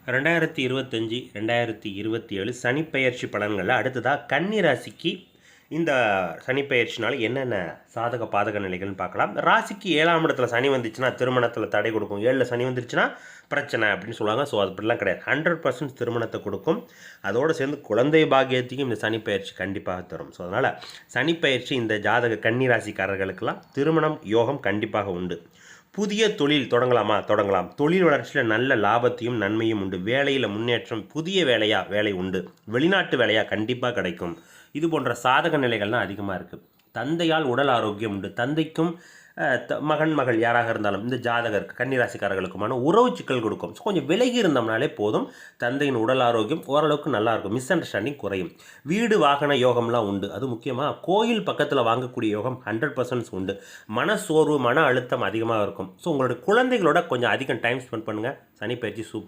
2025 2027 சனிப்பெயர்ச்சி பலன்களில் அடுத்ததாக கன்னி ராசிக்கு இந்த சனிப்பெயர்ச்சினால என்னென்ன சாதக பாதக நிலைகள்னு பார்க்கலாம். ராசிக்கு 7ஆம் இடத்துல சனி வந்துச்சுன்னா திருமணத்தில் தடை கொடுக்கும். 7ல் சனி வந்துருச்சுன்னா பிரச்சனை அப்படின்னு சொல்லுவாங்க. ஸோ அது அப்படிலாம் கிடையாது. 100% திருமணத்தை கொடுக்கும். அதோடு சேர்ந்து குழந்தை பாக்கியத்தையும் இந்த சனிப்பெயர்ச்சி கண்டிப்பாக தரும். ஸோ அதனால் சனிப்பெயர்ச்சி இந்த ஜாதக கன்னி ராசிக்காரர்களுக்கெல்லாம் திருமணம் யோகம் கண்டிப்பாக உண்டு. புதிய தொழில் தொடங்கலாம். தொழில் வளர்ச்சியில் நல்ல லாபத்தையும் நன்மையும் உண்டு. வேலையில் முன்னேற்றம், புதிய வேலை உண்டு. வெளிநாட்டு வேலையாக கண்டிப்பாக கிடைக்கும். இது போன்ற சாதக நிலைகள்லாம் அதிகமாக இருக்குது. தந்தையால் உடல் ஆரோக்கியம் உண்டு. தந்தைக்கும் மகள் யாராக இருந்தாலும் இந்த ஜாதகர் கன்னிராசிக்காரர்களுக்குமான உறவு சிக்கல் கொடுக்கும். ஸோ கொஞ்சம் விலகி இருந்தோம்னாலே போதும். தந்தையின் உடல் ஆரோக்கியம் ஓரளவுக்கு நல்லாயிருக்கும். மிஸ் அண்டர்ஸ்டாண்டிங் குறையும். வீடு வாகன யோகம்லாம் உண்டு. அது முக்கியமாக கோயில் பக்கத்தில் வாங்கக்கூடிய யோகம் 100% உண்டு. மனசோர்வு மன அழுத்தம் அதிகமாக இருக்கும். ஸோ உங்களோட குழந்தைகளோட கொஞ்சம் அதிகம் டைம் ஸ்பெண்ட் பண்ணுங்கள். சனிப்பெயர்ச்சி சூப்பர்.